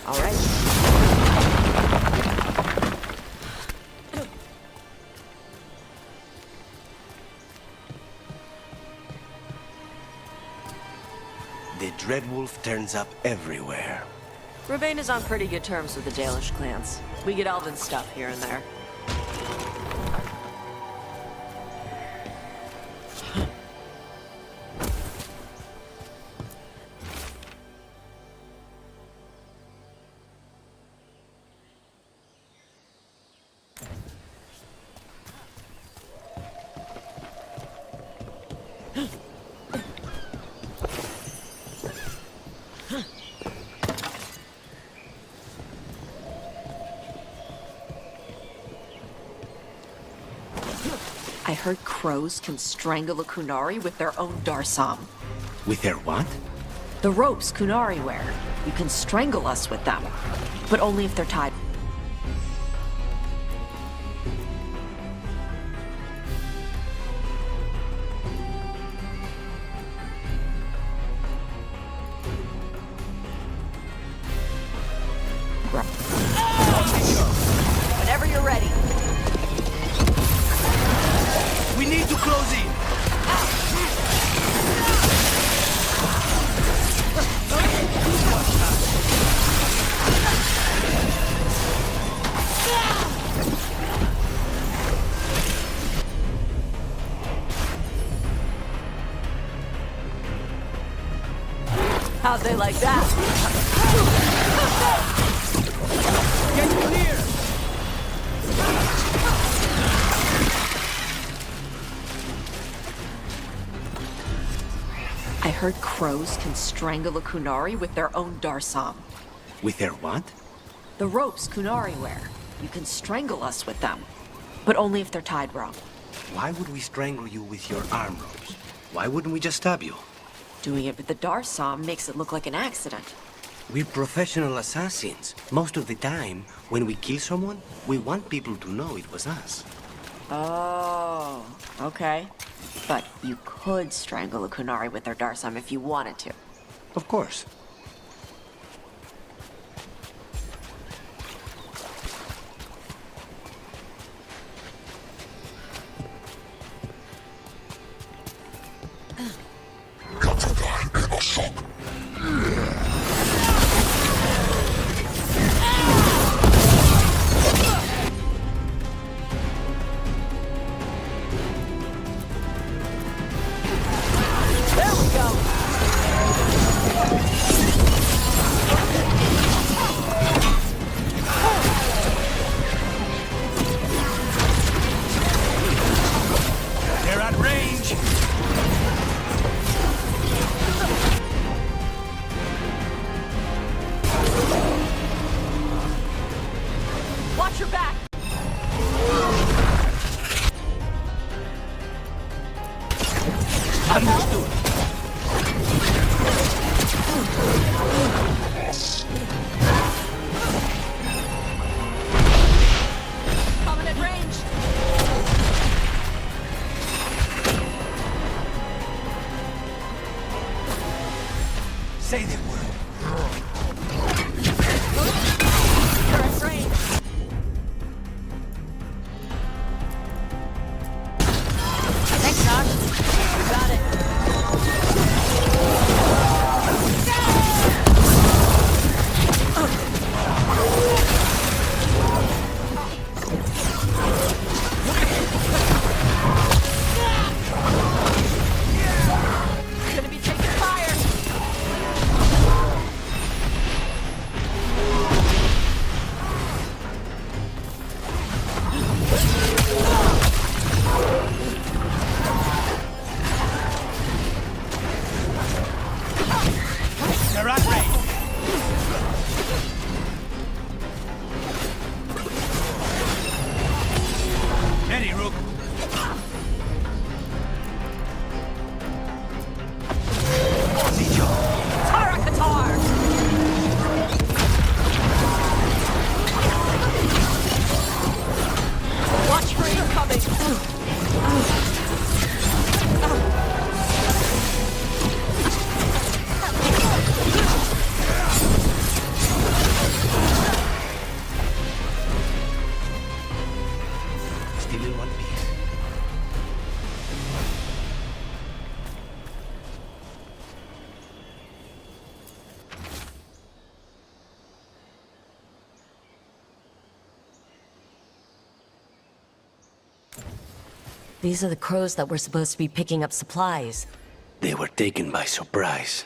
All right. The Dreadwolf turns up everywhere. Rivain is on pretty good terms with the Dalish clans. We get elven stuff here and there. I heard crows can strangle a Kunari with their own darsam. With their what? The ropes Kunari wear. You can strangle us with them, but only if they're tied. Whenever you're ready. We need to close in! How'd they like that? Get clear! I heard crows can strangle a Kunari with their own darsam. With their what? The ropes Kunari wear. You can strangle us with them, but only if they're tied wrong. Why would we strangle you with your arm ropes? Why wouldn't we just stab you? Doing it with the darsam makes it look like an accident. We're professional assassins. Most of the time, when we kill someone, we want people to know it was us. Oh, okay. But you could strangle a Kunari with their darsam if you wanted to. Of course. Watch your back! Understood. Coming at range! Say the word. You're at range! Thanks, Josh. You got it. Gonna be taking fire. These are the crows that were supposed to be picking up supplies. They were taken by surprise.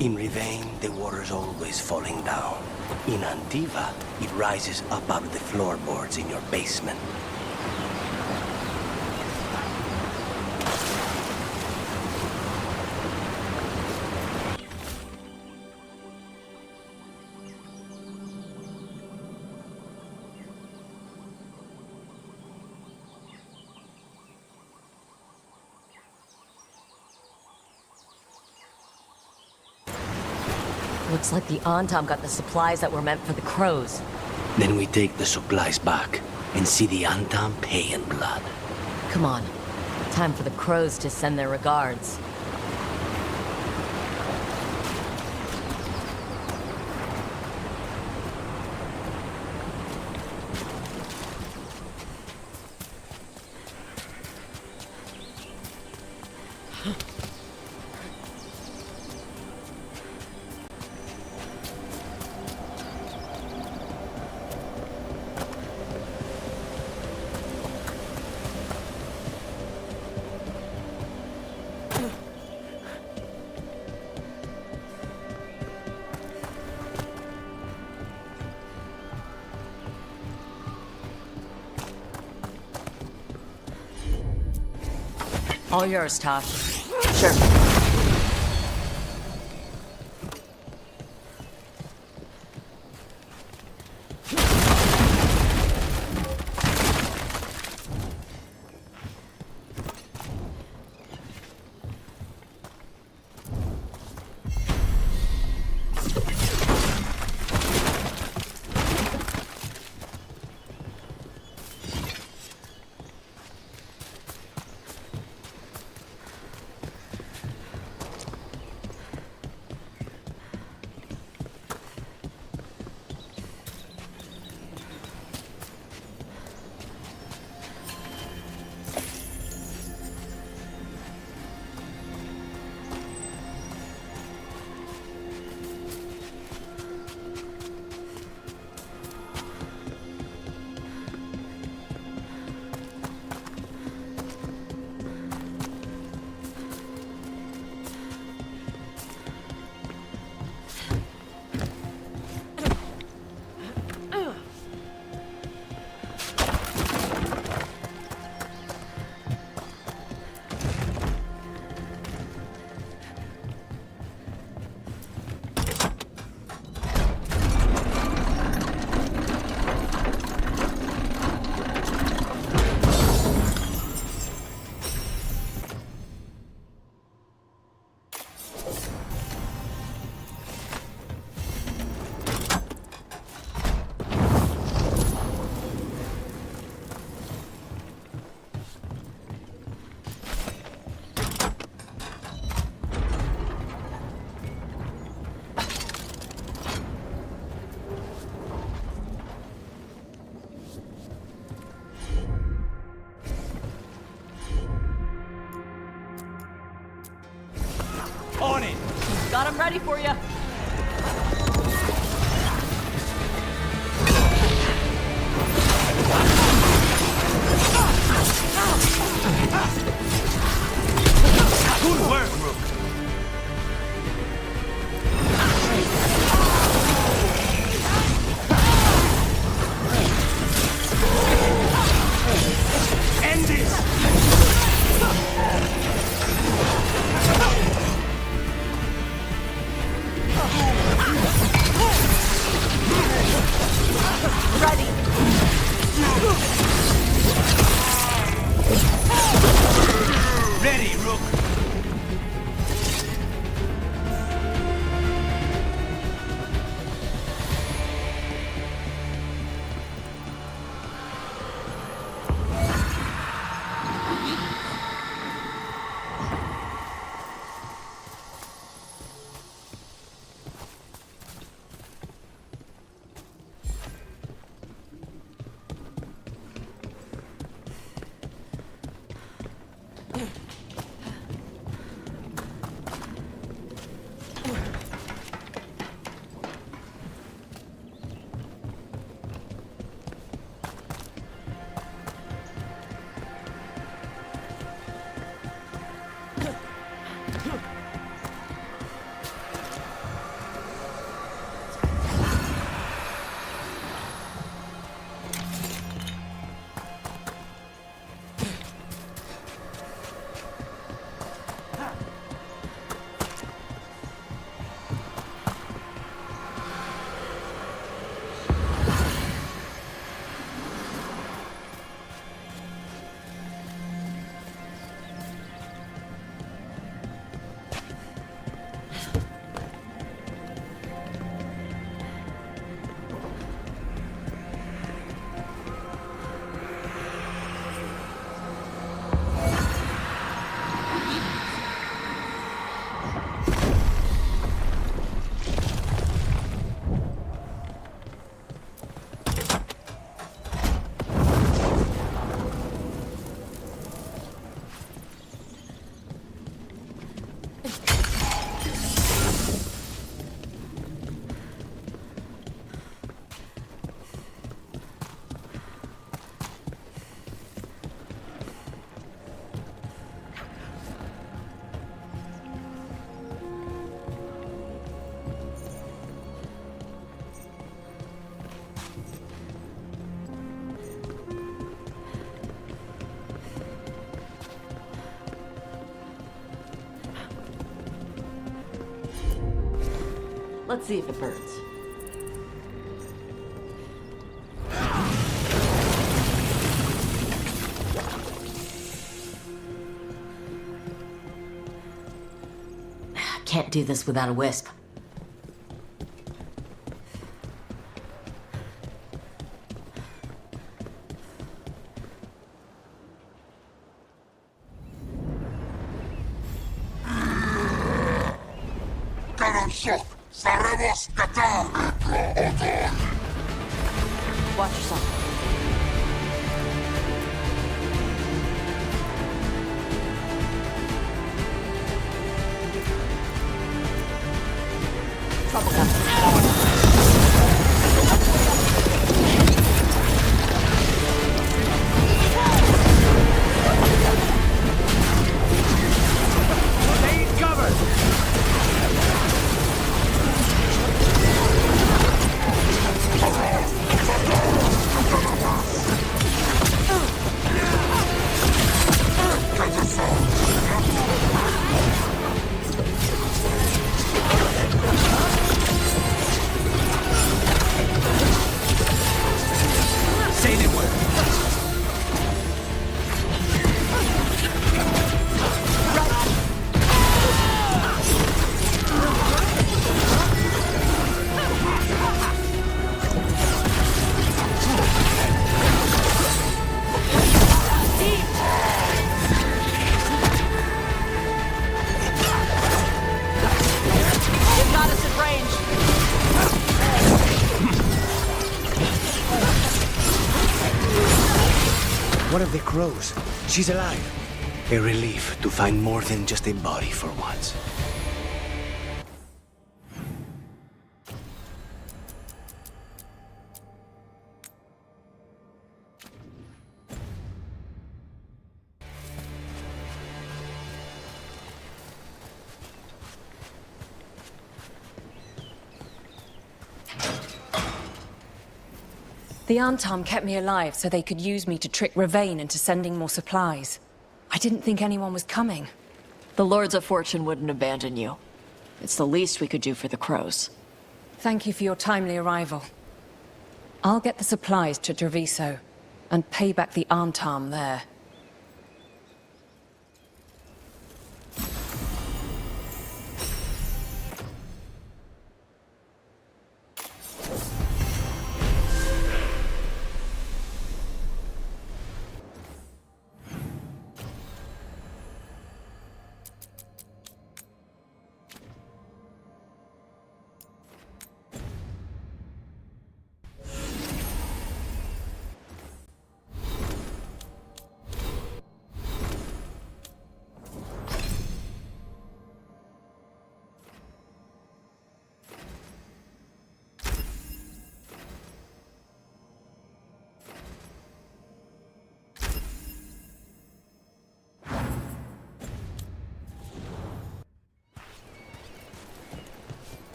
In Rivain, the water's always falling down. In Antivan, it rises up out of the floorboards in your basement. Looks like the Antam got the supplies that were meant for the crows. Then we take the supplies back and see the Antam pay in blood. Come on. Time for the crows to send their regards. All yours, Tosh. Sure. Got him ready for you. Good work, Rook. End this! Let's see if it burns. Can't do this without a wisp. Watch yourself. Trouble coming. Stay covered! Say the word. They've got us at range. One of the crows. She's alive. A relief to find more than just a body for once. The Antam kept me alive so they could use me to trick Rivain into sending more supplies. I didn't think anyone was coming. The Lords of Fortune wouldn't abandon you. It's the least we could do for the crows. Thank you for your timely arrival. I'll get the supplies to Treviso and pay back the Antam there.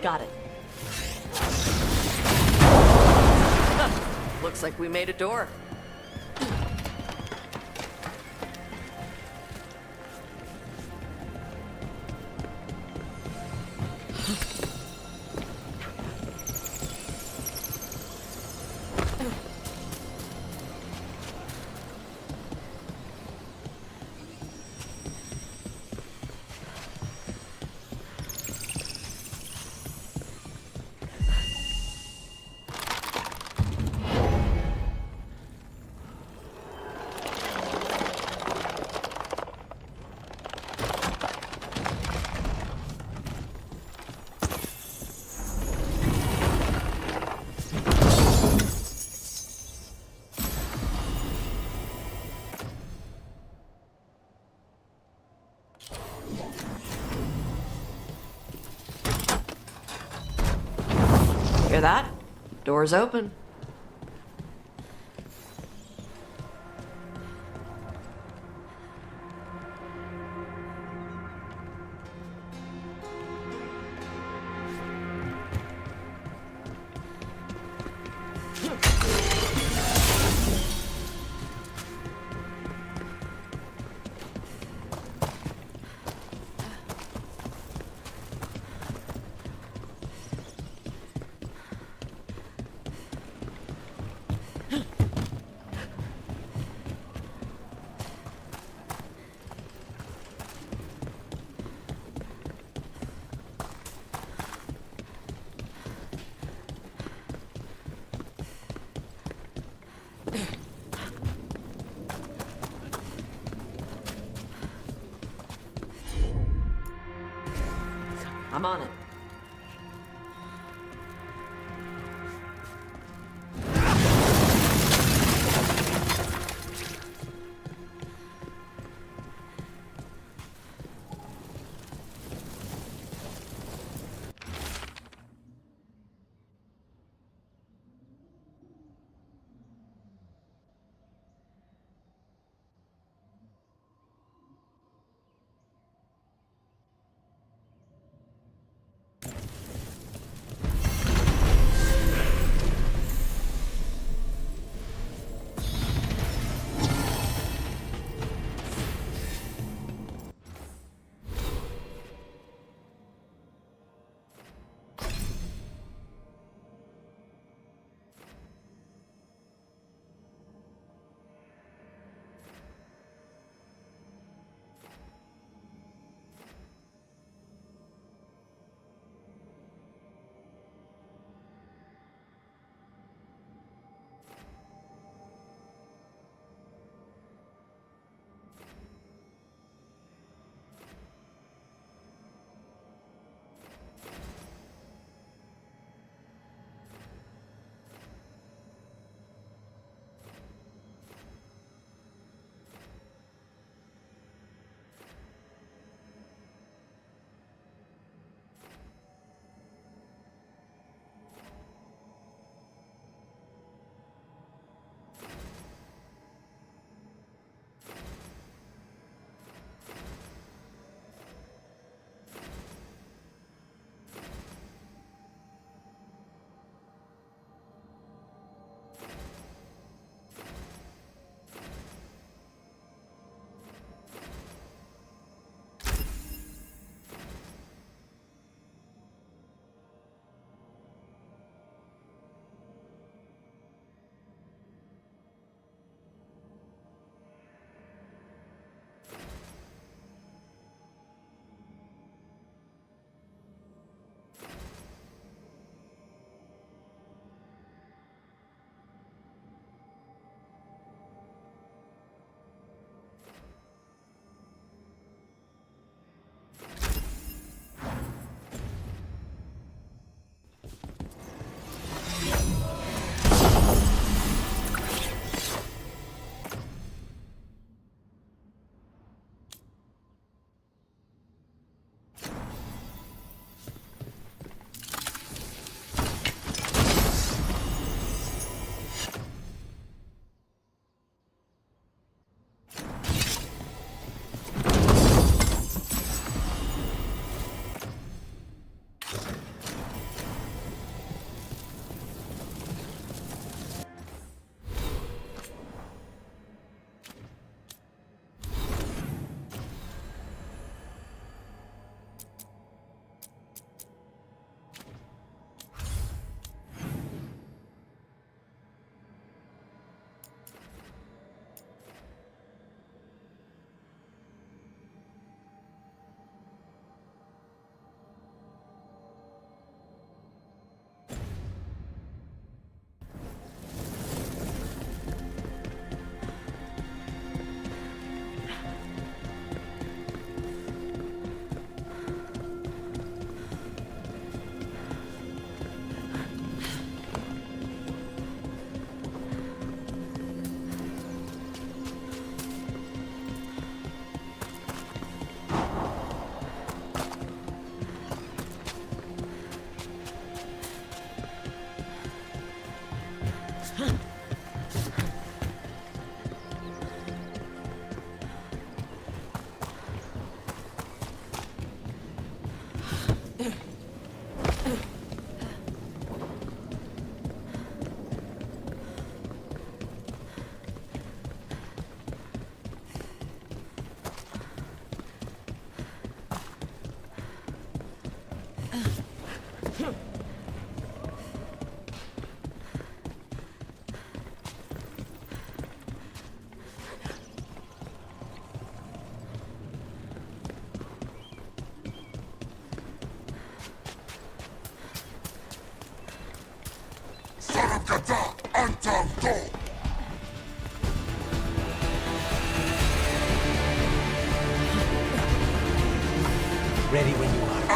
Got it. Looks like we made a door. Hear that? Door's open. I'm on it. Ready when you are.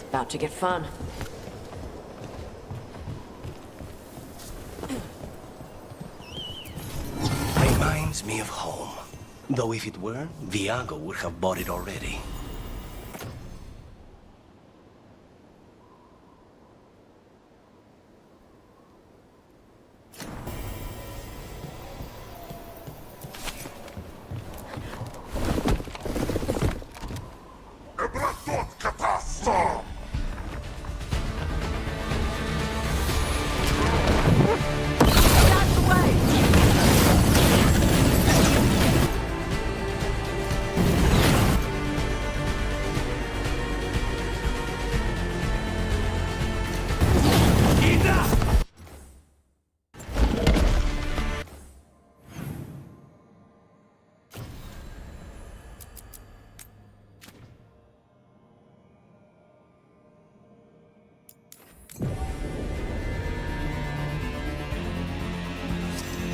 About to get fun. Reminds me of home. Though if it were, Viago would have bought it already.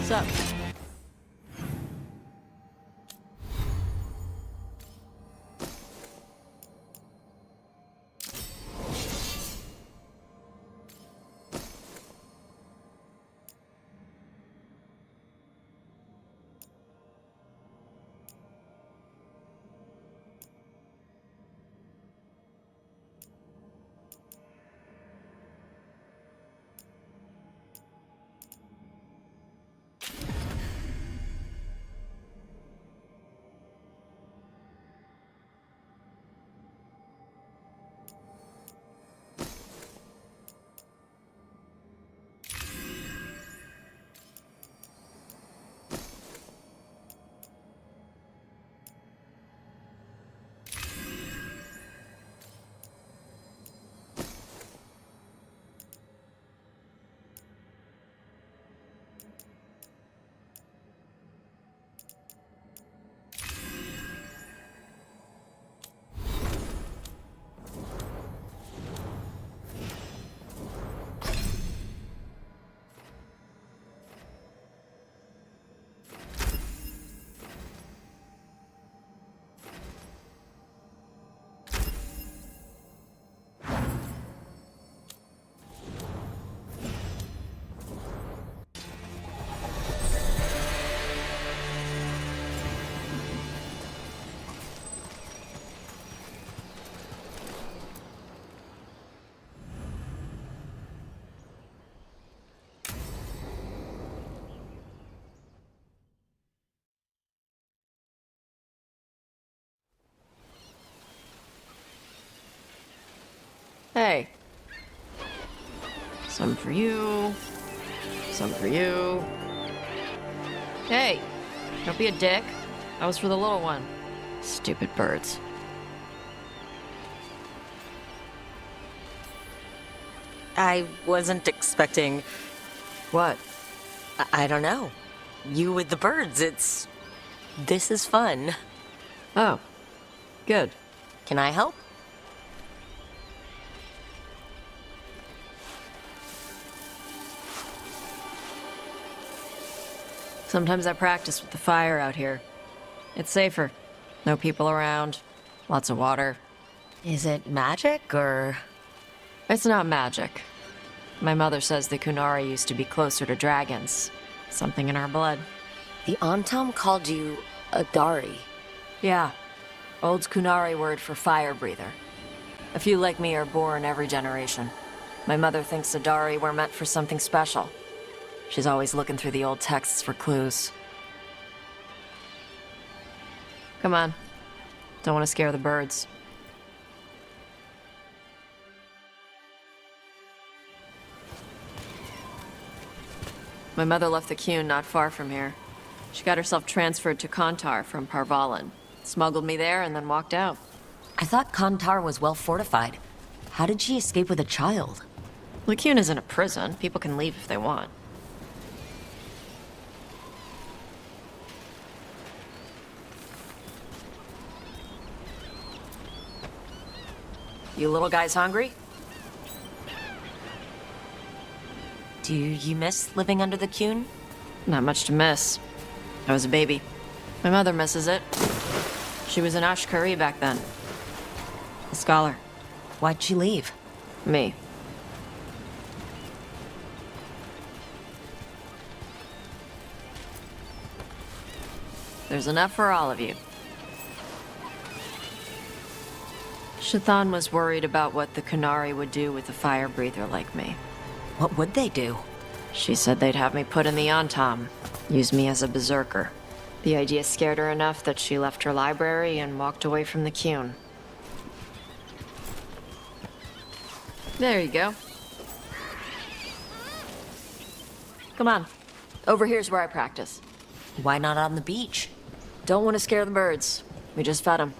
What's up? Hey. Some for you. Some for you. Hey, don't be a dick. That was for the little one. Stupid birds. I wasn't expecting... What? I don't know. You with the birds, this is fun. Oh. Good. Can I help? Sometimes I practice with the fire out here. It's safer. No people around. Lots of water. Is it magic, or...? It's not magic. My mother says the Kunari used to be closer to dragons. Something in our blood. The Antam called you a Dari. Yeah. Old Kunari word for fire breather. A few like me are born every generation. My mother thinks Adari were meant for something special. She's always looking through the old texts for clues. Come on. Don't want to scare the birds. My mother left the Qun not far from here. She got herself transferred to Kontar from Parvalan. Smuggled me there and then walked out. I thought Kontar was well fortified. How did she escape with a child? The Qun isn't a prison. People can leave if they want. You little guys hungry? Do you miss living under the Qun? Not much to miss. I was a baby. My mother misses it. She was an Ashkari back then. A scholar. Why'd she leave? Me. There's enough for all of you. Shathan was worried about what the Qunari would do with a fire breather like me. What would they do? She said they'd have me put in the Antam, use me as a berserker. The idea scared her enough that she left her library and walked away from the Qun. There you go. Come on. Over here's where I practice. Why not on the beach? Don't want to scare the birds. We just fed them.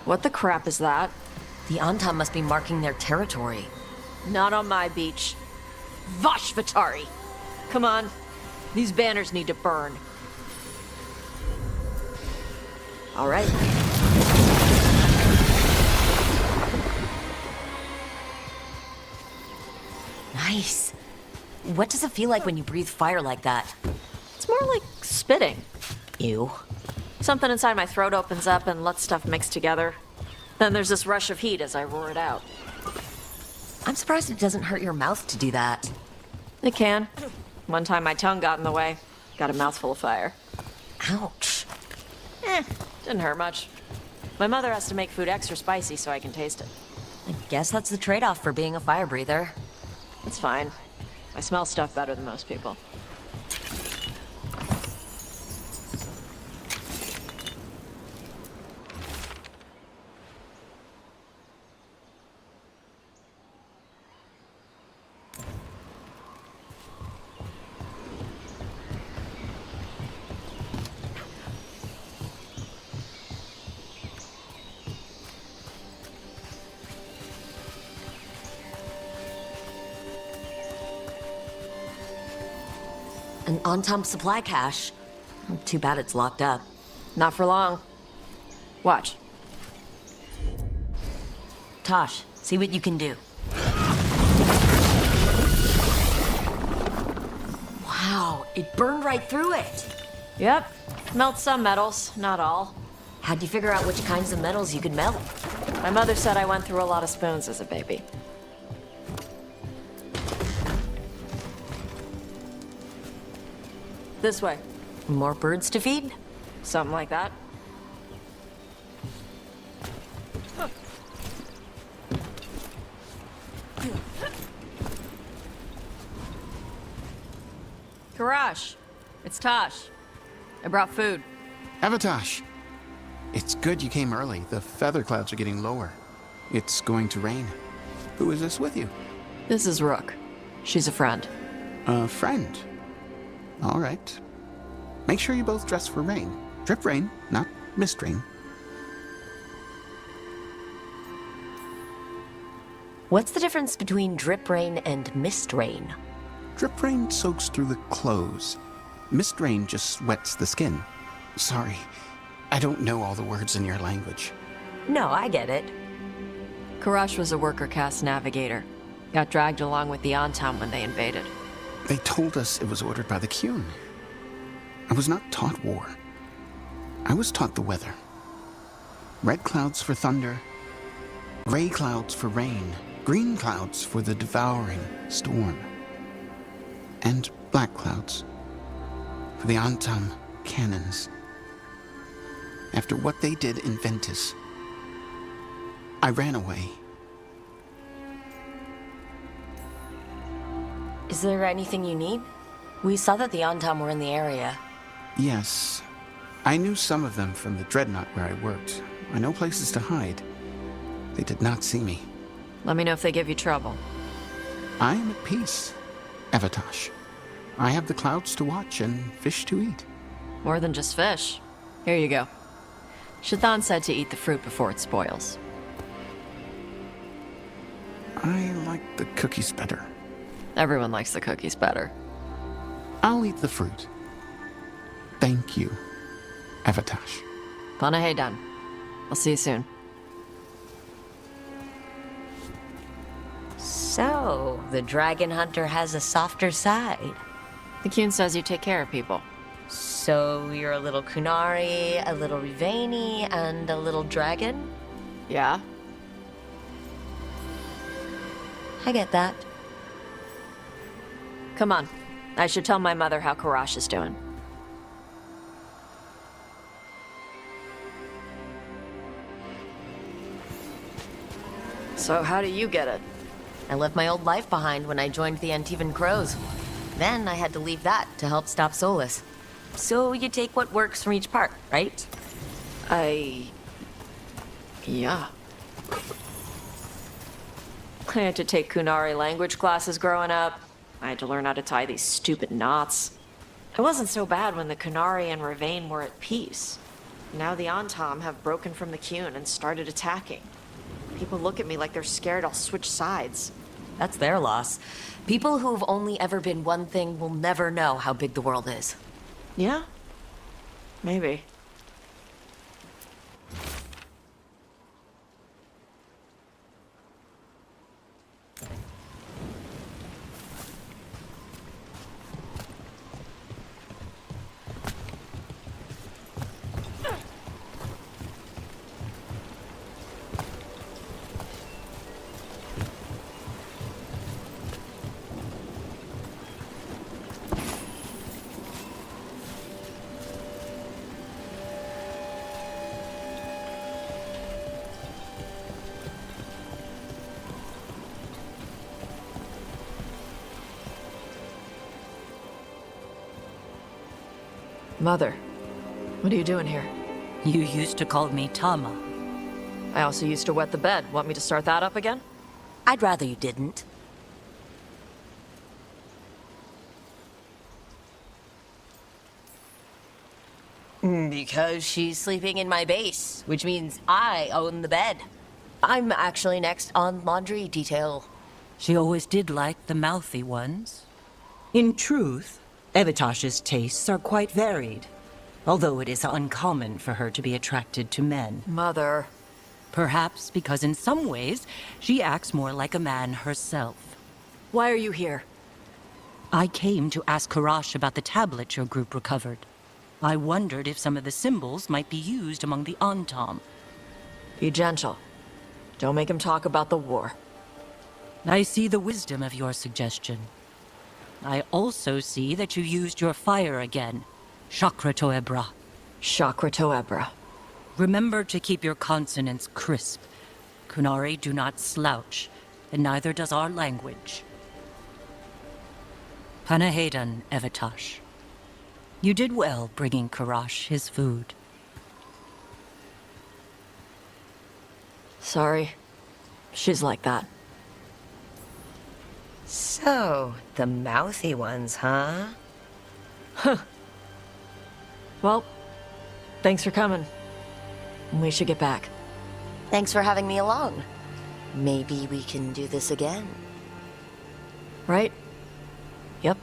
What the crap is that? The Antam must be marking their territory. Not on my beach. Vashvatari! Come on. These banners need to burn. All right. Nice. What does it feel like when you breathe fire like that? It's more like spitting. Ew. Something inside my throat opens up and lets stuff mix together. Then there's this rush of heat as I roar it out. I'm surprised it doesn't hurt your mouth to do that. It can. One time my tongue got in the way. Got a mouthful of fire. Ouch. Didn't hurt much. My mother has to make food extra spicy so I can taste it. I guess that's the trade-off for being a fire breather. It's fine. I smell stuff better than most people. An Antam supply cache. Too bad it's locked up. Not for long. Watch. Tosh, see what you can do. Wow, it burned right through it. Yep. Melt some metals, not all. How'd you figure out which kinds of metals you could melt? My mother said I went through a lot of spoons as a baby. This way. More birds to feed? Something like that. Karash, it's Tosh. I brought food. Avatosh, it's good you came early. The feather clouds are getting lower. It's going to rain. Who is this with you? This is Rook. She's a friend. A friend. All right. Make sure you both dress for rain. Drip rain, not mist rain. What's the difference between drip rain and mist rain? Drip rain soaks through the clothes. Mist rain just wets the skin. Sorry, I don't know all the words in your language. No, I get it. Karash was a worker caste navigator. Got dragged along with the Antam when they invaded. They told us it was ordered by the Qun. I was not taught war. I was taught the weather. Red clouds for thunder, gray clouds for rain, green clouds for the devouring storm, and black clouds for the Antam cannons. After what they did in Ventus, I ran away. Is there anything you need? We saw that the Antam were in the area. Yes, I knew some of them from the Dreadnought where I worked. I know places to hide. They did not see me. Let me know if they give you trouble. I am at peace, Evatosh. I have the clouds to watch and fish to eat. More than just fish. Here you go. Shathan said to eat the fruit before it spoils. I like the cookies better. Everyone likes the cookies better. I'll eat the fruit. Thank you, Evatosh. Panaheydan. I'll see you soon. So, the dragon hunter has a softer side. The Kyun says you take care of people. So, you're a little Kunari, a little Rivain, and a little dragon? Yeah? I get that. Come on. I should tell my mother how Karash is doing. So how do you get it? I left my old life behind when I joined the Antivan Crows. Then I had to leave that to help stop Solus. So you take what works from each part, right? Yeah. I had to take Kunari language classes growing up. I had to learn how to tie these stupid knots. It wasn't so bad when the Kunari and Rivain were at peace. Now the Antam have broken from the Kyun and started attacking. People look at me like they're scared I'll switch sides. That's their loss. People who've only ever been one thing will never know how big the world is. Yeah? Maybe. Mother, what are you doing here? You used to call me Tama. I also used to wet the bed. Want me to start that up again? I'd rather you didn't. Because she's sleeping in my base, which means I own the bed. I'm actually next on laundry detail. She always did like the mouthy ones. In truth, Evatosh's tastes are quite varied, although it is uncommon for her to be attracted to men. Mother. Perhaps because in some ways, she acts more like a man herself. Why are you here? I came to ask Karash about the tablet your group recovered. I wondered if some of the symbols might be used among the Antam. Be gentle. Don't make him talk about the war. I see the wisdom of your suggestion. I also see that you used your fire again. Chakra Toebra. Chakra Toebra. Remember to keep your consonants crisp. Kunari do not slouch, and neither does our language. Panaheydan, Evatosh. You did well bringing Karash his food. Sorry. She's like that. So, the mouthy ones, huh? Well, thanks for coming. We should get back. Thanks for having me along. Maybe we can do this again. Right? Yep.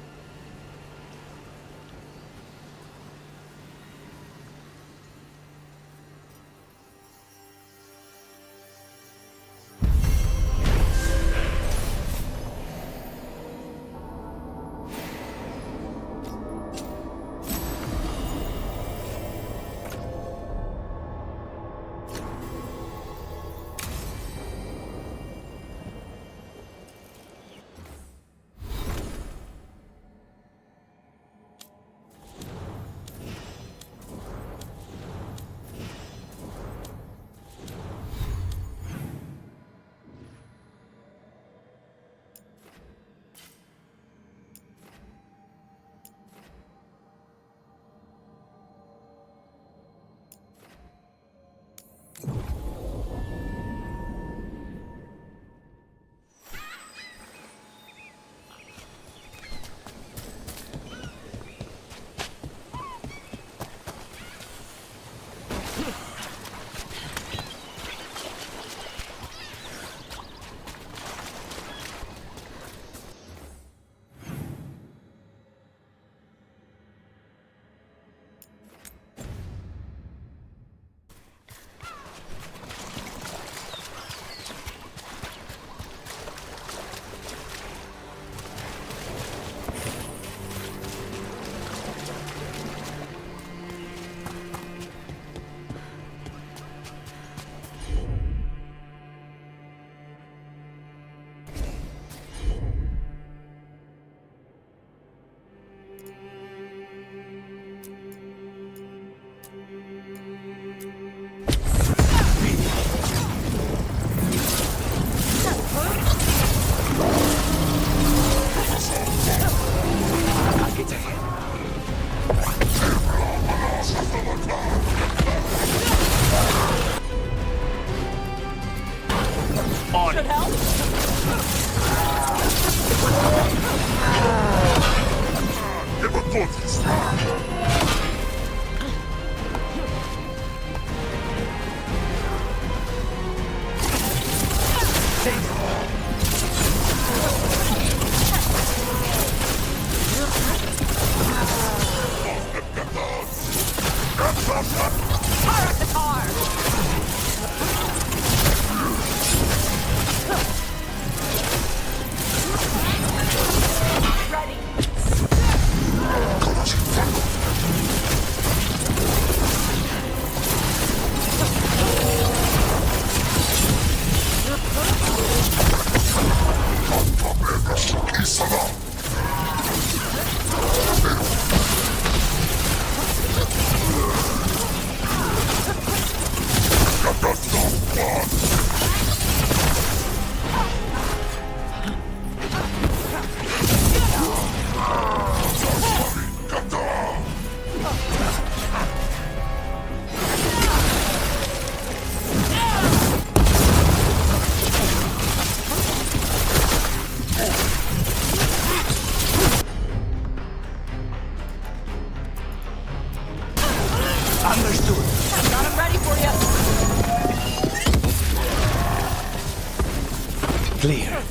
Clear.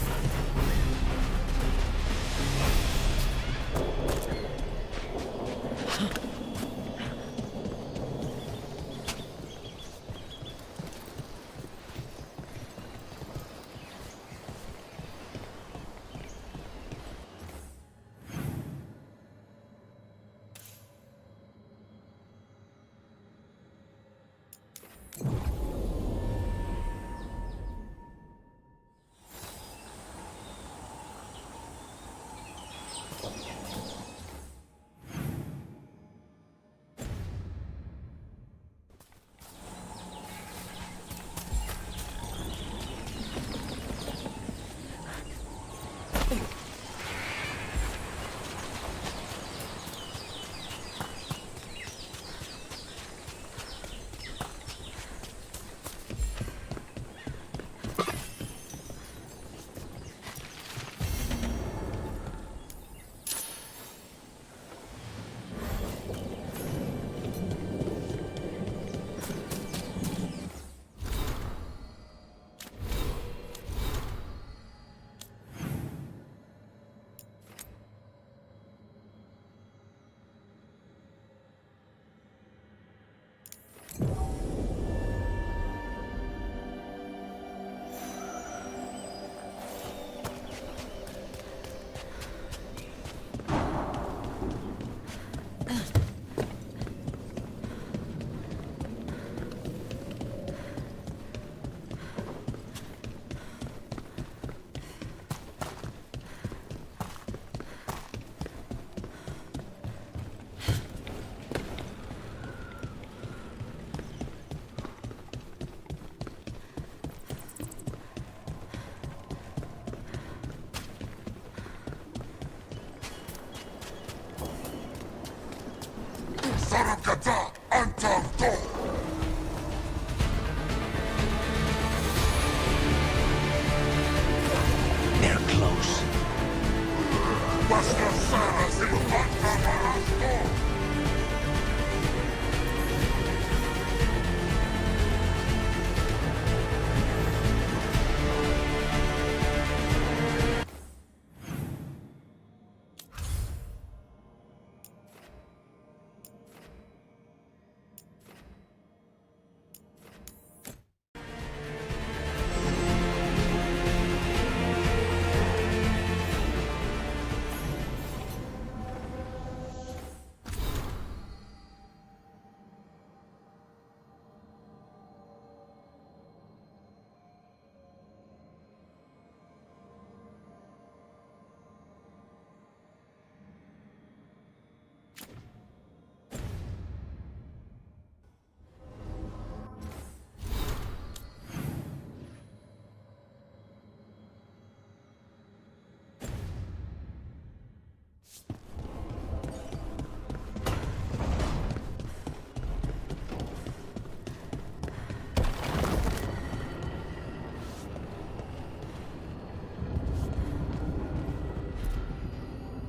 They're close.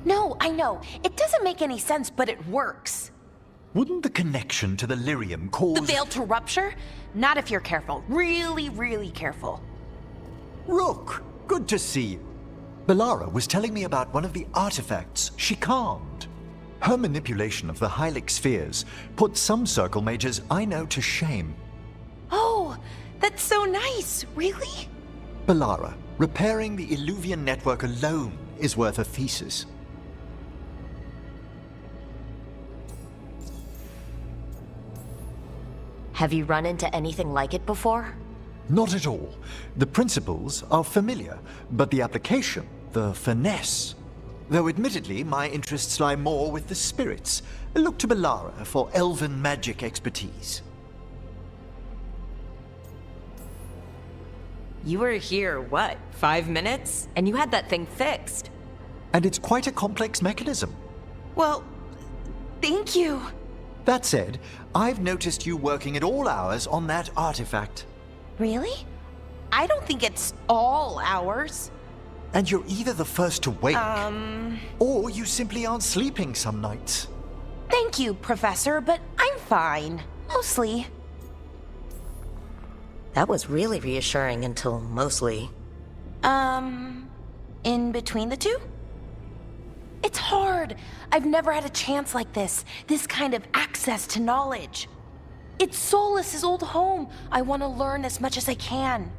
No, I know. It doesn't make any sense, but it works. Wouldn't the connection to the lyrium cause... The veil to rupture? Not if you're careful. Really, really careful. Rook, good to see you. Bellara was telling me about one of the artifacts she calmed. Her manipulation of the Hylic spheres put some circle mages I know to shame. Oh, that's so nice. Really? Bellara, repairing the Illuvian network alone is worth a thesis. Have you run into anything like it before? Not at all. The principles are familiar, but the application, the finesse. Though admittedly, my interests lie more with the spirits. Look to Bellara for elven magic expertise. You were here, what, 5 minutes? And you had that thing fixed. And it's quite a complex mechanism. Well, thank you. That said, I've noticed you working at all hours on that artifact. Really? I don't think it's all ours. And you're either the first to wake, or you simply aren't sleeping some nights. Thank you, Professor, but I'm fine. Mostly. That was really reassuring until mostly. In between the two? It's hard. I've never had a chance like this kind of access to knowledge. It's Solas's old home. I want to learn as much as I can.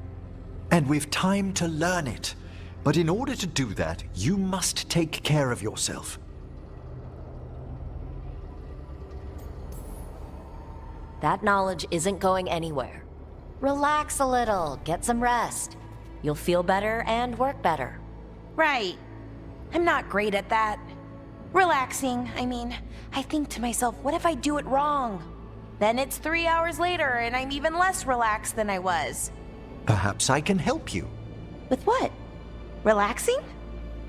And we've time to learn it. But in order to do that, you must take care of yourself. That knowledge isn't going anywhere. Relax a little, get some rest. You'll feel better and work better. Right. I'm not great at that. Relaxing, I mean, I think to myself, what if I do it wrong? Then it's 3 hours later and I'm even less relaxed than I was. Perhaps I can help you. With what? Relaxing?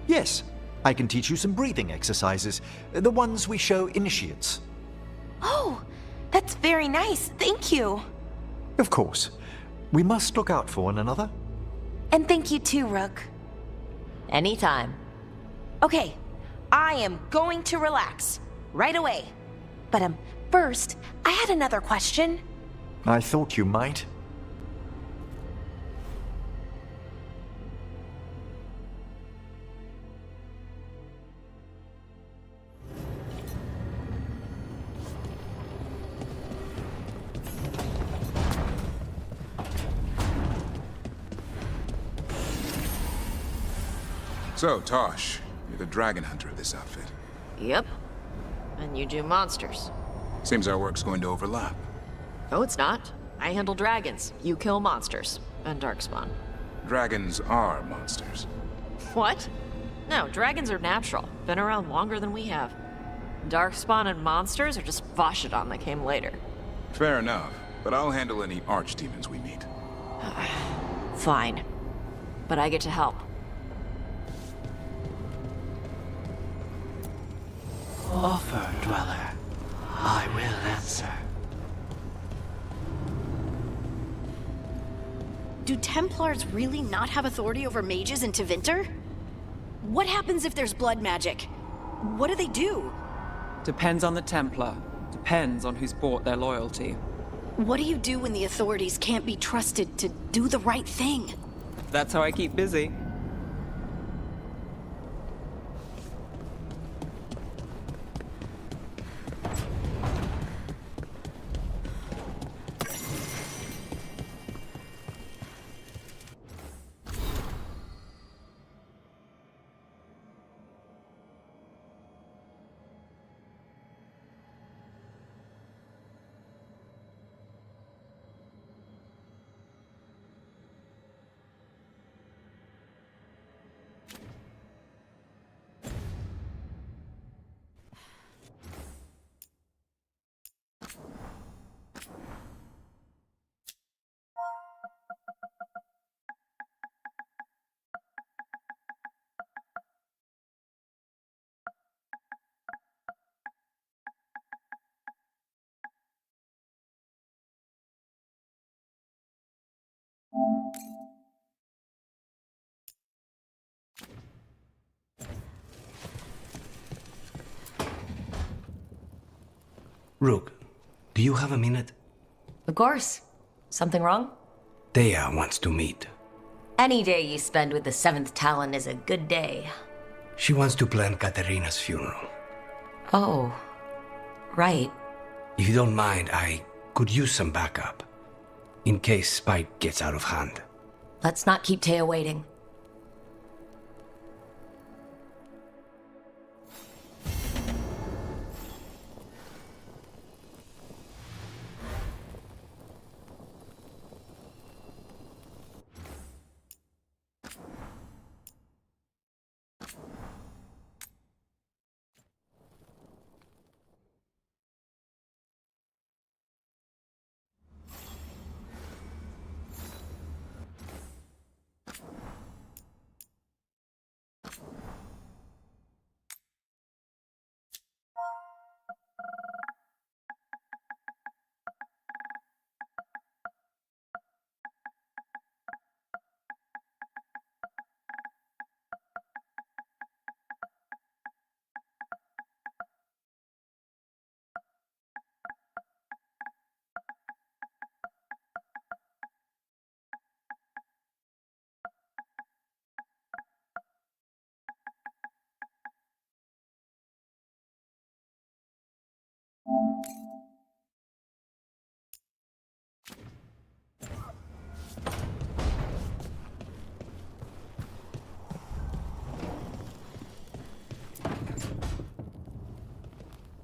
Yes, I can teach you some breathing exercises, the ones we show initiates. Oh, that's very nice, thank you. Of course. We must look out for one another. And thank you too, Rook. Anytime. Okay, I am going to relax. Right away. But first, I had another question. I thought you might. So, Tosh, you're the dragon hunter of this outfit. Yep. And you do monsters. Seems our work's going to overlap. No, it's not. I handle dragons. You kill monsters. And darkspawn. Dragons are monsters. What? No, dragons are natural. Been around longer than we have. Darkspawn and monsters are just Vashidon that came later. Fair enough, but I'll handle any archdemons we meet. Fine. But I get to help. Offer, Dweller. I will answer. Do Templars really not have authority over mages in Tevinter? What happens if there's blood magic? What do they do? Depends on the Templar. Depends on who's bought their loyalty. What do you do when the authorities can't be trusted to do the right thing? That's how I keep busy. Rook, do you have a minute? Of course. Something wrong? Dea wants to meet. Any day you spend with the 7th Talon is a good day. She wants to plan Katerina's funeral. Oh, right. If you don't mind, I could use some backup. In case Spike gets out of hand. Let's not keep Taya waiting.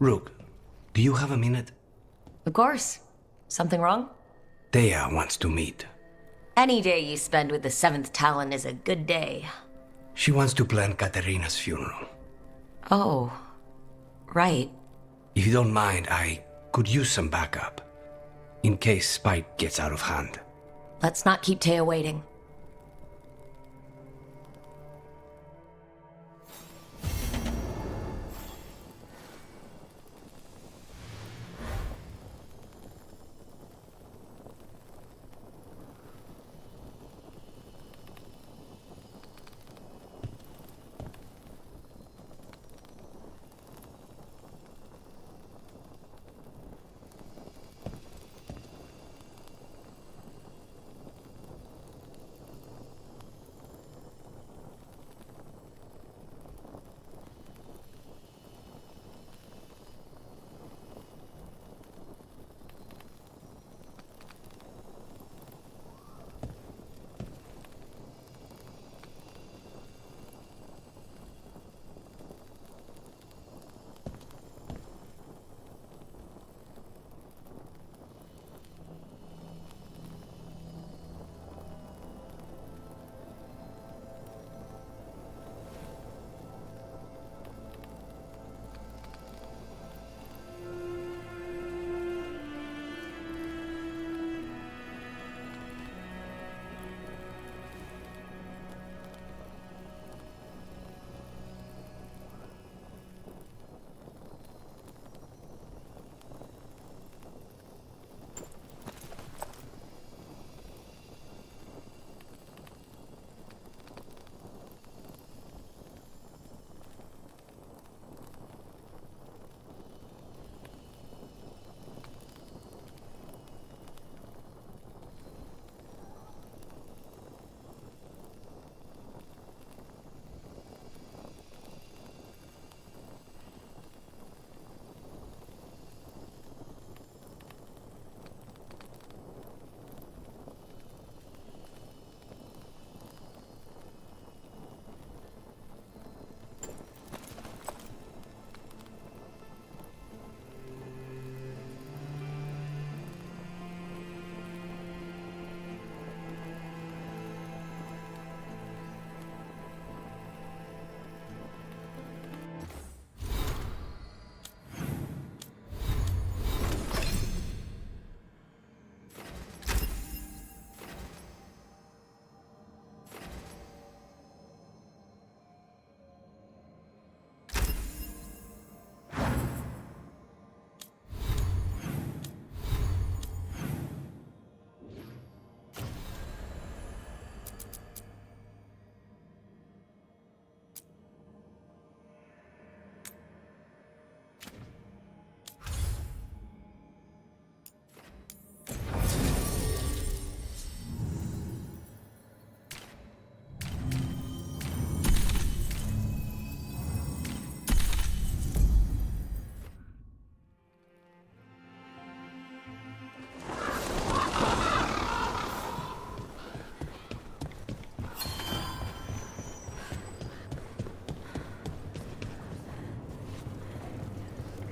Rook, do you have a minute? Of course. Something wrong? Thea wants to meet. Any day you spend with the 7th Talon is a good day. She wants to plan Katerina's funeral. Oh, right. If you don't mind, I could use some backup. In case Spike gets out of hand. Let's not keep Taya waiting.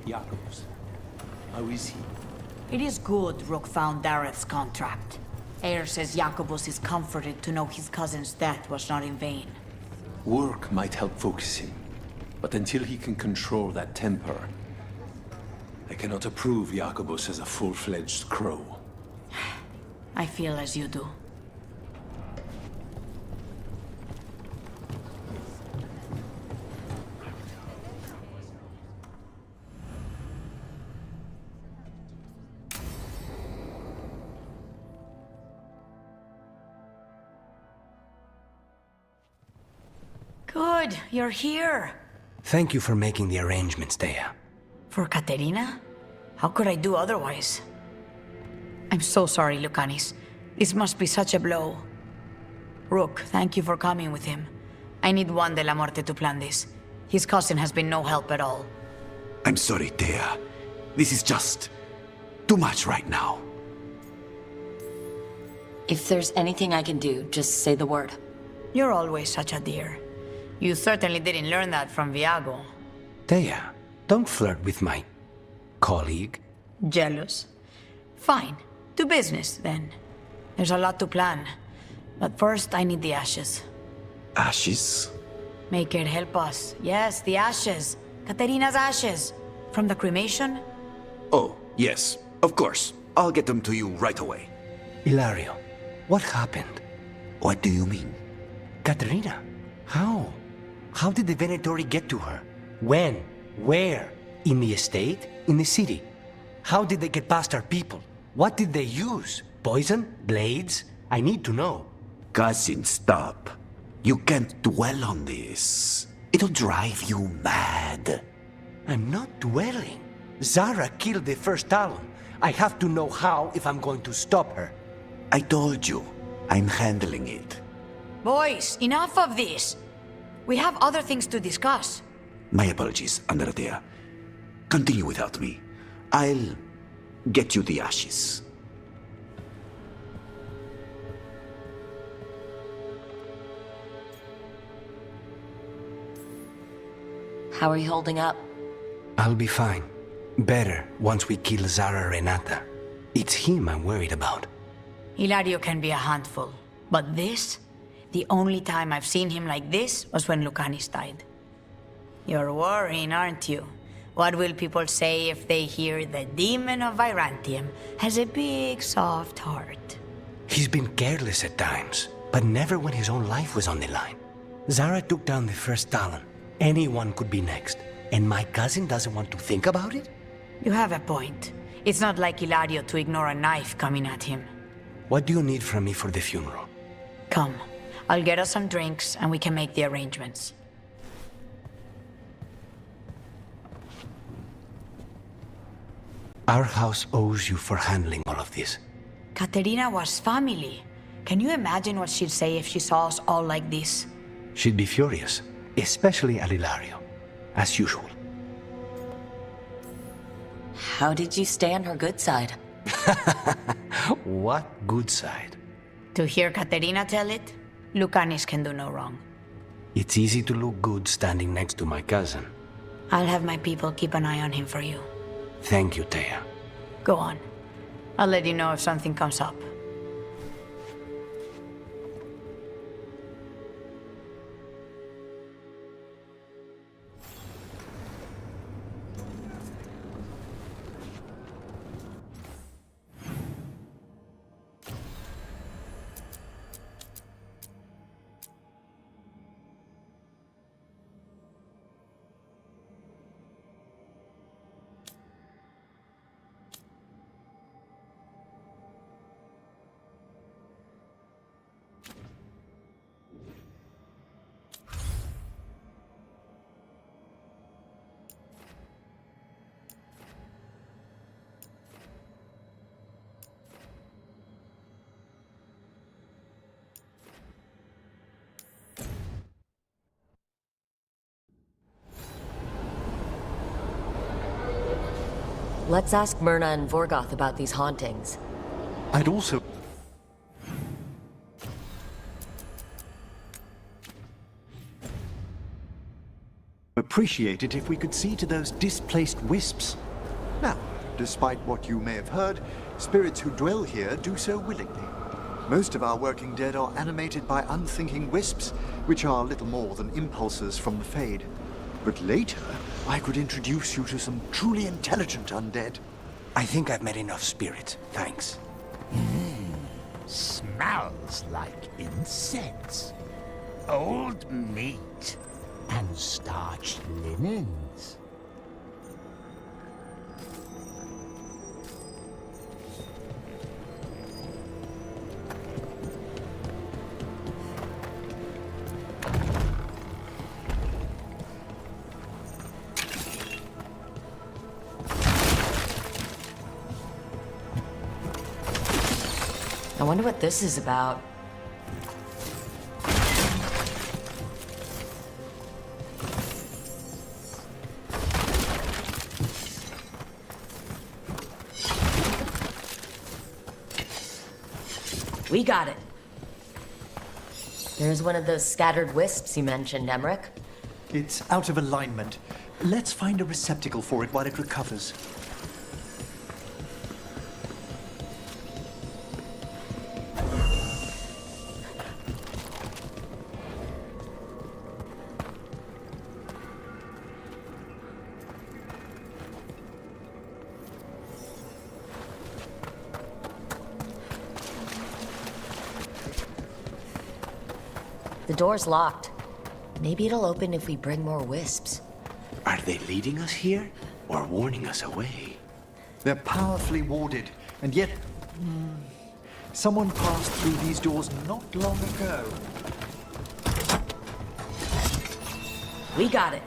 Jakobs. How is he? It is good Rook found Dareth's contract. Eyre says Jakobus is comforted to know his cousin's death was not in vain. Work might help focus him, but until he can control that temper, I cannot approve Jakobus as a full-fledged crow. I feel as you do. Good, you're here. Thank you for making the arrangements, Thea. For Katerina? How could I do otherwise? I'm so sorry, Lucanis. This must be such a blow. Rook, thank you for coming with him. I need one Dellamorte to plan this. His cousin has been no help at all. I'm sorry, Thea. This is just too much right now. If there's anything I can do, just say the word. You're always such a dear. You certainly didn't learn that from Viago. Thea, don't flirt with my Colleague? Jealous? Fine. To business, then. There's a lot to plan. But first, I need the ashes. Ashes? Make it help us. Yes, the ashes. Katerina's ashes. From the cremation? Oh, yes, of course. I'll get them to you right away. Ilario, what happened? What do you mean? Katerina, how? How did the Venatori get to her? When? Where? In the estate? In the city? How did they get past our people? What did they use? Poison? Blades? I need to know. Cousin, stop. You can't dwell on this. It'll drive you mad. I'm not dwelling. Zara killed the first Talon. I have to know how if I'm going to stop her. I told you, I'm handling it. Boys, enough of this. We have other things to discuss. My apologies, Andrea. Continue without me. I'll get you the ashes. How are you holding up? I'll be fine. Better once we kill Zara Renata. It's him I'm worried about. Ilario can be a handful, but this? The only time I've seen him like this was when Lucanis died. You're worrying, aren't you? What will people say if they hear the demon of Virantium has a big, soft heart? He's been careless at times, but never when his own life was on the line. Zara took down the first Talon. Anyone could be next. And my cousin doesn't want to think about it? You have a point. It's not like Ilario to ignore a knife coming at him. What do you need from me for the funeral? Come. I'll get us some drinks and we can make the arrangements. Our house owes you for handling all of this. Katerina was family. Can you imagine what she'd say if she saw us all like this? She'd be furious, especially at Ilario, as usual. How did you stay on her good side? What good side? To hear Katerina tell it, Lucanis can do no wrong. It's easy to look good standing next to my cousin. I'll have my people keep an eye on him for you. Thank you, Thea. Go on. I'll let you know if something comes up. Let's ask Myrna and Vorgoth about these hauntings. I'd also... appreciate it if we could see to those displaced wisps. Now, despite what you may have heard, spirits who dwell here do so willingly. Most of our working dead are animated by unthinking wisps, which are little more than impulses from the Fade. But later, I could introduce you to some truly intelligent undead. I think I've met enough spirits, thanks. Smells like incense. Old meat and starched linens. I wonder what this is about. We got it. There's one of those scattered wisps you mentioned, Emmerich. It's out of alignment. Let's find a receptacle for it while it recovers. The door's locked. Maybe it'll open if we bring more wisps. Are they leading us here or warning us away? They're powerfully warded, and yet... someone passed through these doors not long ago. We got it.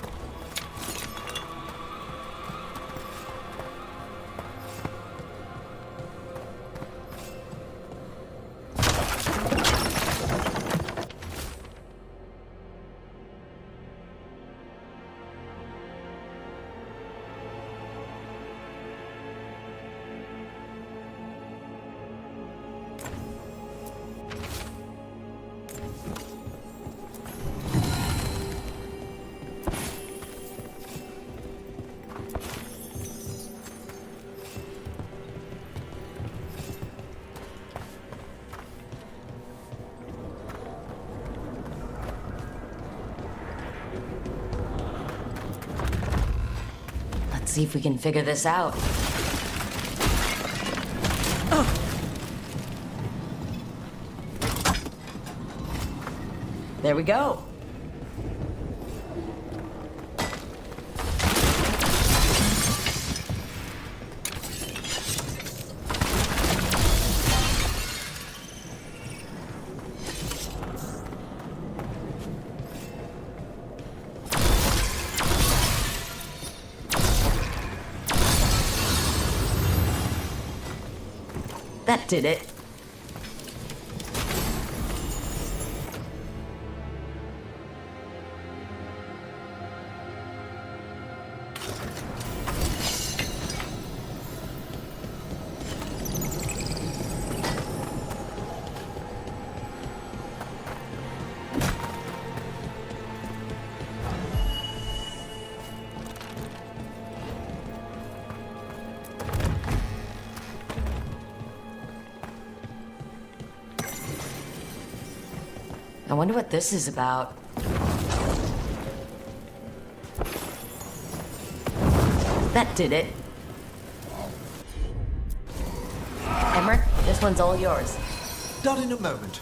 Let's see if we can figure this out. There we go. That did it. I wonder what this is about. That did it. Emmer, this one's all yours. Done in a moment.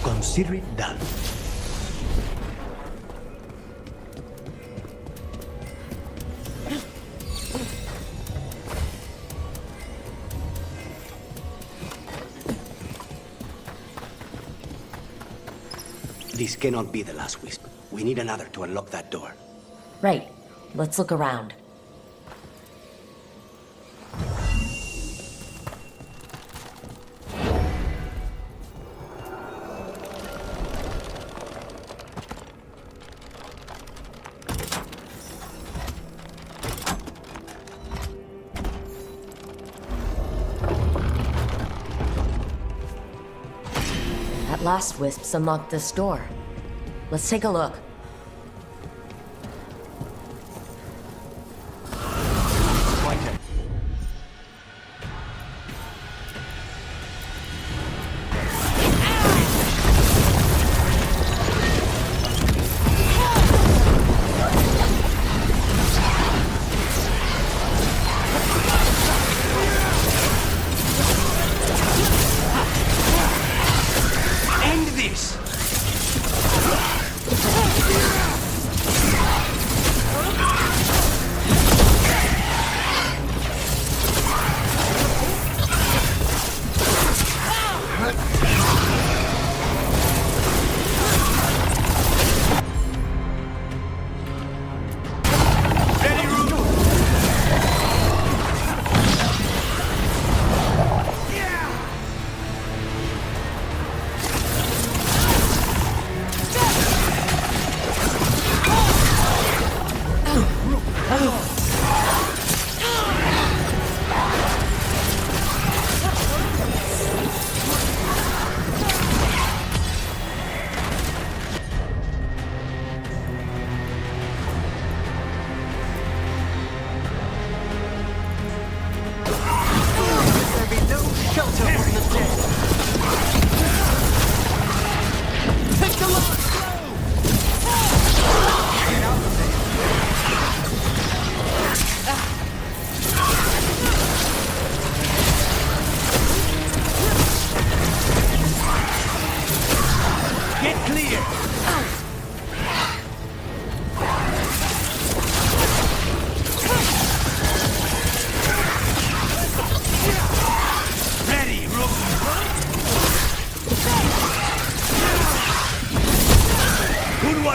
Consider it done. This cannot be the last wisp. We need another to unlock that door. Right. Let's look around. That last wisps unlocked this door. Let's take a look. End this!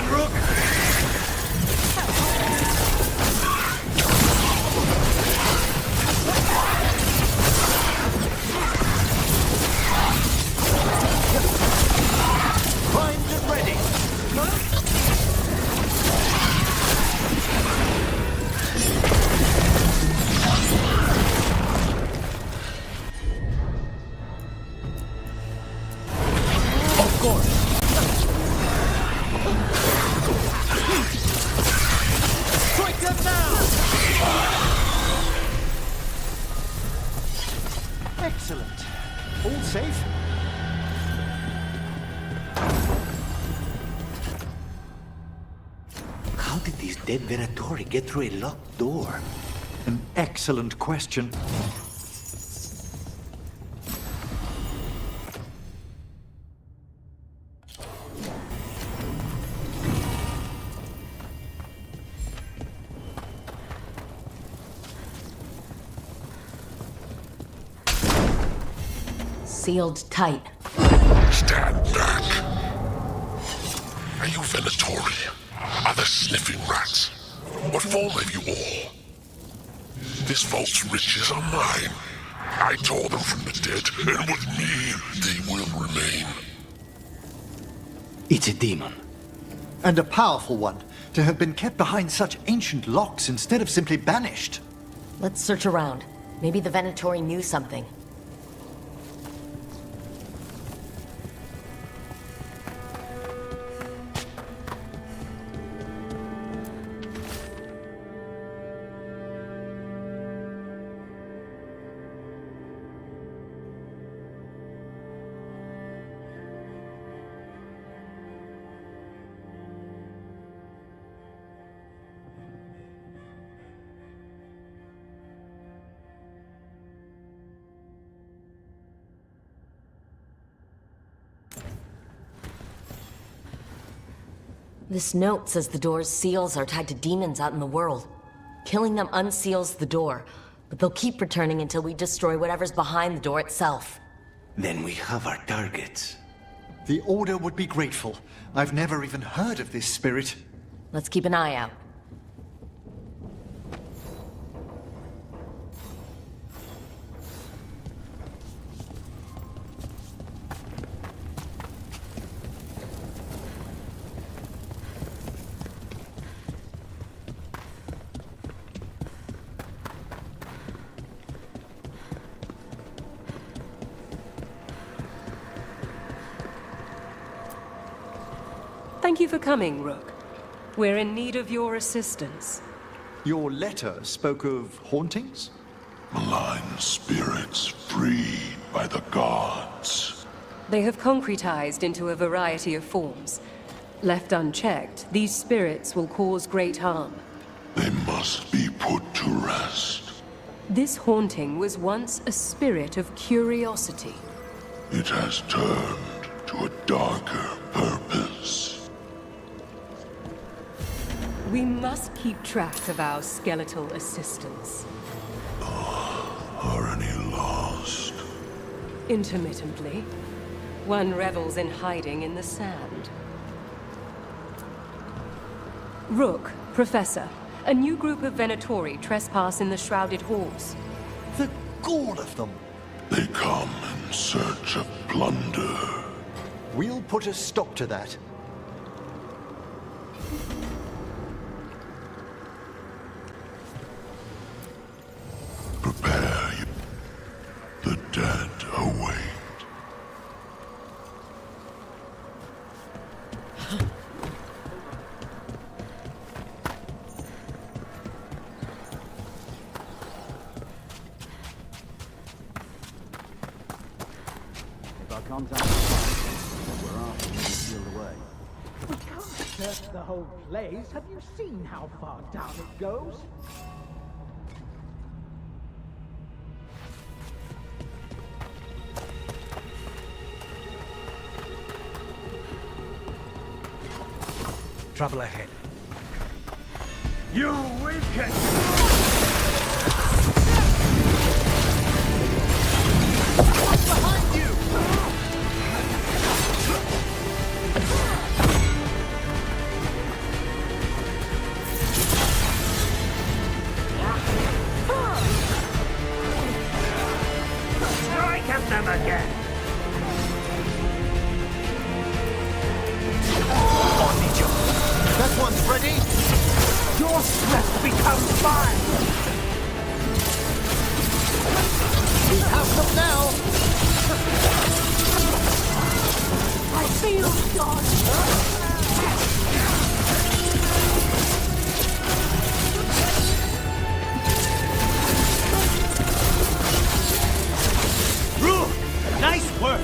on, Rook! Primed and ready. Of course. Strike them now! Excellent. All safe? How did these dead Venatori get through a locked door? An excellent question. Sealed tight. Stand back. Are you Venatori? Are the sniffing rats? What form have you all? This vault's riches are mine. I tore them from the dead, and with me, they will remain. It's a demon. And a powerful one, to have been kept behind such ancient locks instead of simply banished. Let's search around. Maybe the Venatori knew something. This note says the door's seals are tied to demons out in the world. Killing them unseals the door, but they'll keep returning until we destroy whatever's behind the door itself. Then we have our targets. The Order would be grateful. I've never even heard of this spirit. Let's keep an eye out. Thank you for coming, Rook. We're in need of your assistance. Your letter spoke of hauntings? Malign spirits freed by the gods. They have concretized into a variety of forms. Left unchecked, these spirits will cause great harm. They must be put to rest. This haunting was once a spirit of curiosity. It has turned to a darker purpose. We must keep track of our skeletal assistants. Are any lost? Intermittently. One revels in hiding in the sand. Rook, Professor, a new group of Venatori trespass in the Shrouded Halls. The gall of them! They come in search of plunder. We'll put a stop to that. Prepare you. The dead await. If our contact is right, we're after you sealed away. We can't search the whole place. Have you seen how far down it goes? Trouble ahead. You wicked! Behind you! feels God. Rook! Nice work!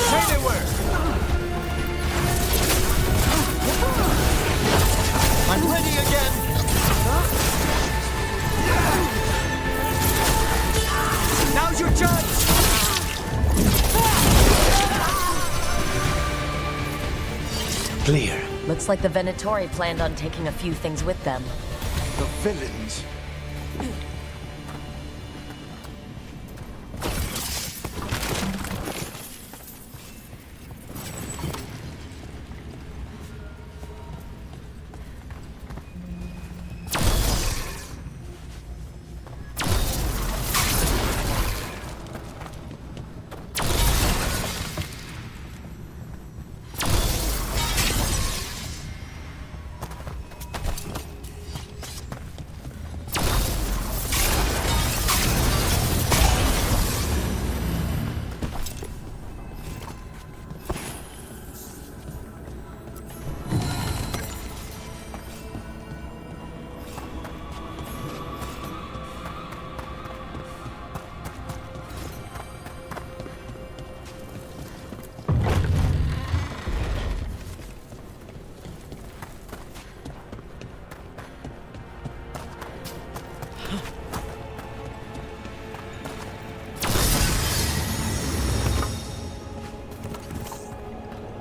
Say they were! I'm ready again! Now's your chance! Clear. Looks like the Venatori planned on taking a few things with them. The villains.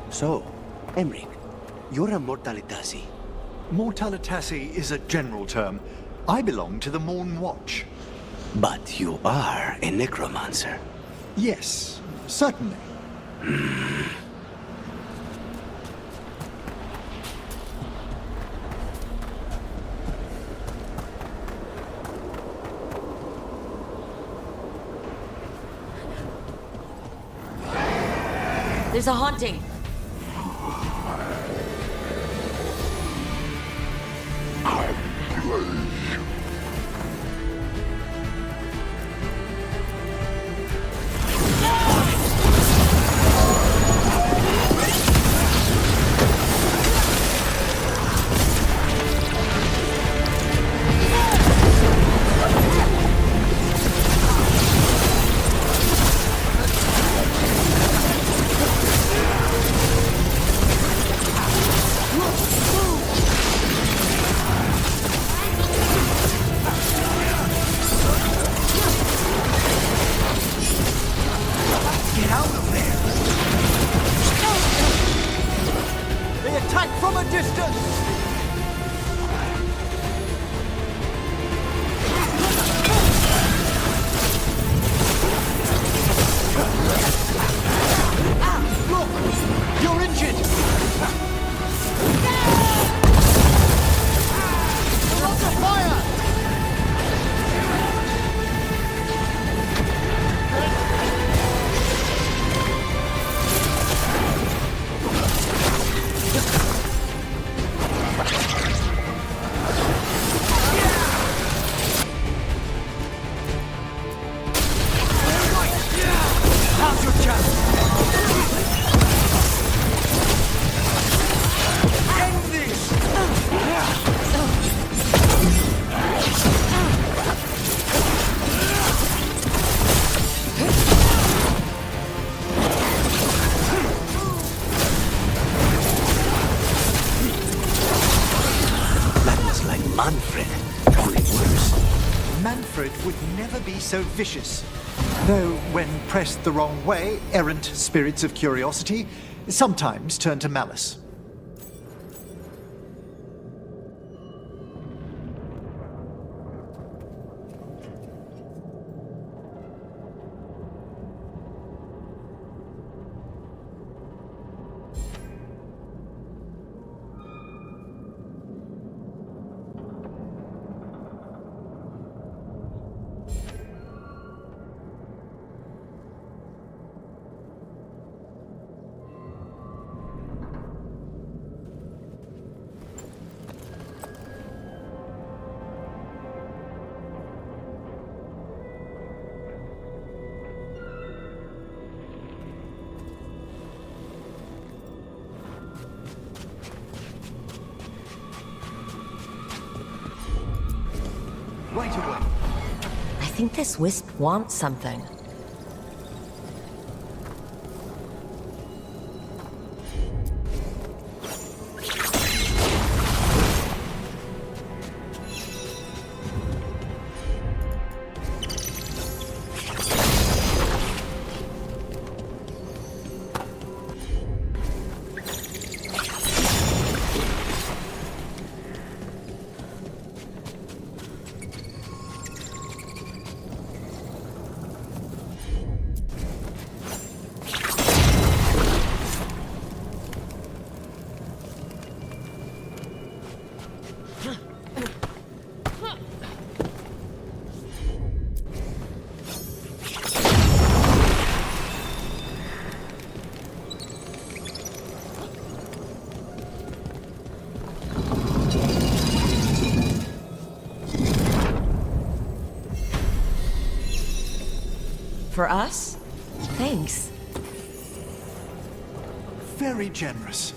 So, Emric, you're a Mortalitasi. Mortalitasi is a general term. I belong to the Morn Watch. But you are a necromancer. Yes, certainly. There's a haunting. So vicious. Though, when pressed the wrong way, errant spirits of curiosity sometimes turn to malice. think this wisp wants something. For us? Thanks. Very generous.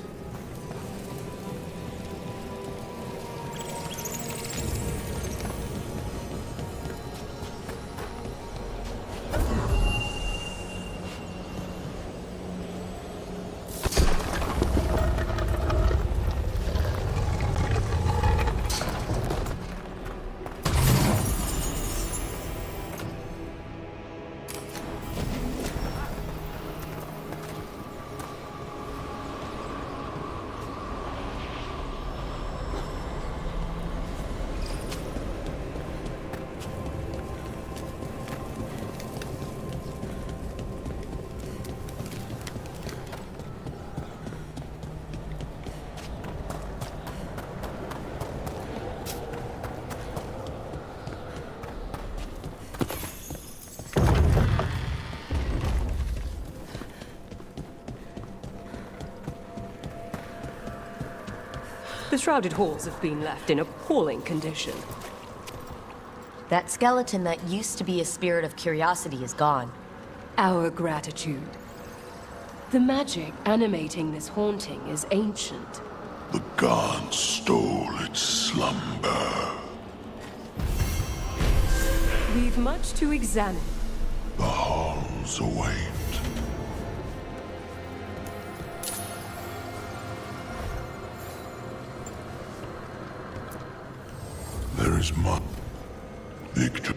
The shrouded halls have been left in appalling condition. That skeleton that used to be a spirit of curiosity is gone. Our gratitude. The magic animating this haunting is ancient. The gods stole its slumber. We've much to examine. The halls await. There is much victory.